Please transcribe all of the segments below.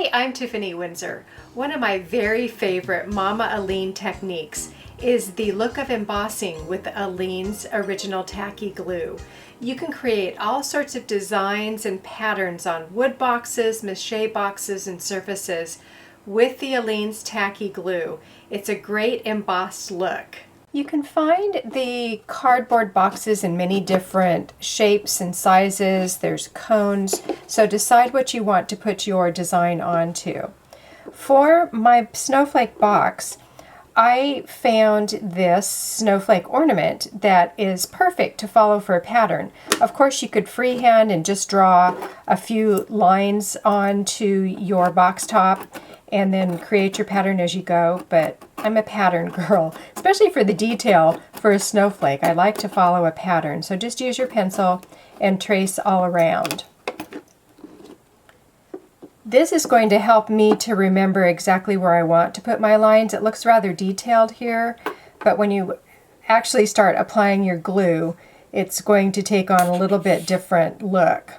Hi, I'm Tiffany Windsor. One of my very favorite Mama Aleene techniques is the look of embossing with Aleene's original tacky glue. You can create all sorts of designs and patterns on wood boxes, mache boxes, and surfaces with the Aleene's tacky glue. It's a great embossed look. You can find the cardboard boxes in many different shapes and sizes. There's cones, so decide what you want to put your design onto. For my snowflake box, I found this snowflake ornament that is perfect to follow for a pattern. Of course, you could freehand and just draw a few lines onto your box top and then create your pattern as you go, but I'm a pattern girl, especially for the detail for a snowflake. I like to follow a pattern, so just use your pencil and trace all around. This is going to help me to remember exactly where I want to put my lines. It looks rather detailed here, but when you actually start applying your glue, it's going to take on a little bit different look.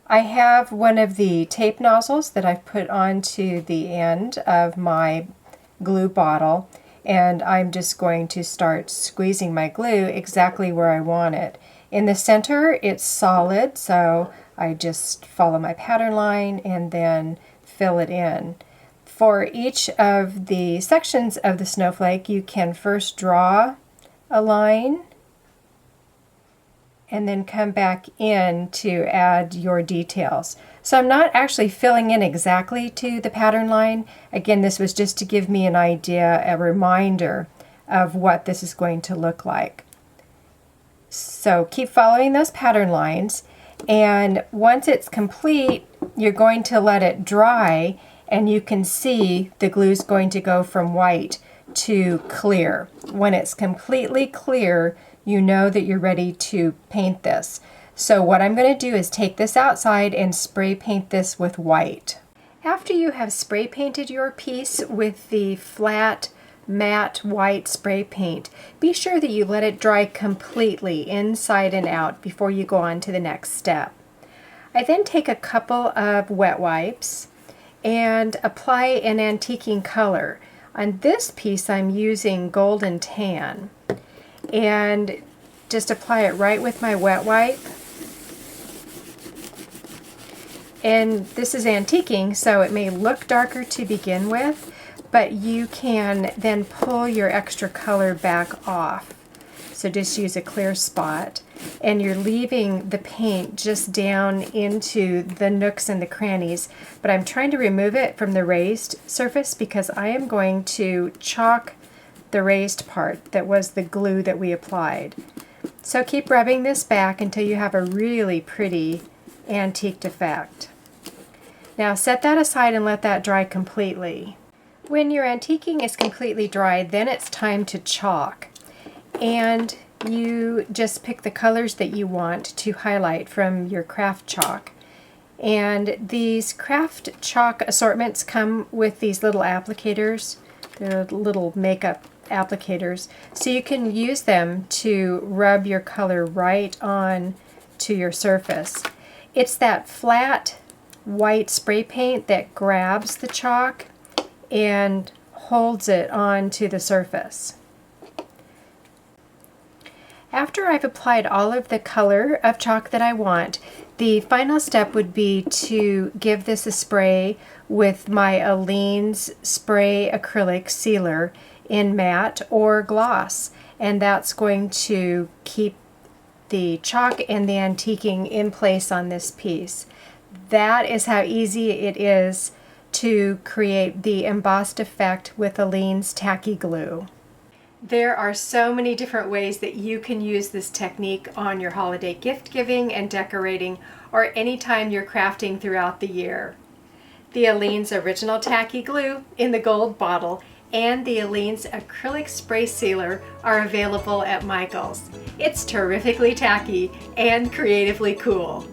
I have one of the tape nozzles that I've put onto the end of my glue bottle, and I'm just going to start squeezing my glue exactly where I want it. In the center, it's solid, so I just follow my pattern line and then fill it in. For each of the sections of the snowflake, you can first draw a line and then come back in to add your details. So I'm not actually filling in exactly to the pattern line. Again, this was just to give me an idea, a reminder of what this is going to look like. So keep following those pattern lines, and once it's complete, you're going to let it dry, and you can see the glue is going to go from white to clear. When it's completely clear, you know that you're ready to paint this. So what I'm going to do is take this outside and spray paint this with white. After you have spray painted your piece with the flat matte white spray paint, be sure that you let it dry completely inside and out before you go on to the next step. I then take a couple of wet wipes and apply an antiquing color. On this piece I'm using golden tan, and just apply it right with my wet wipe. And this is antiquing, so it may look darker to begin with, but you can then pull your extra color back off. So just use a clear spot, and you're leaving the paint just down into the nooks and the crannies, but I'm trying to remove it from the raised surface because I am going to chalk the raised part that was the glue that we applied. So keep rubbing this back until you have a really pretty antiqued effect. Now set that aside and let that dry completely. When your antiquing is completely dry, then it's time to chalk. And you just pick the colors that you want to highlight from your craft chalk. And these craft chalk assortments come with these little applicators. They're little makeup applicators, so you can use them to rub your color right on to your surface. It's that flat white spray paint that grabs the chalk and holds it onto the surface. After I've applied all of the color of chalk that I want, the final step would be to give this a spray with my Aleene's spray acrylic sealer in matte or gloss, and that's going to keep the chalk and the antiquing in place on this piece. That is how easy it is to create the embossed effect with Aleene's tacky glue. There are so many different ways that you can use this technique on your holiday gift giving and decorating, or anytime you're crafting throughout the year. The Aleene's original tacky glue in the gold bottle and the Aleene's acrylic spray sealer are available at Michael's. It's terrifically tacky and creatively cool.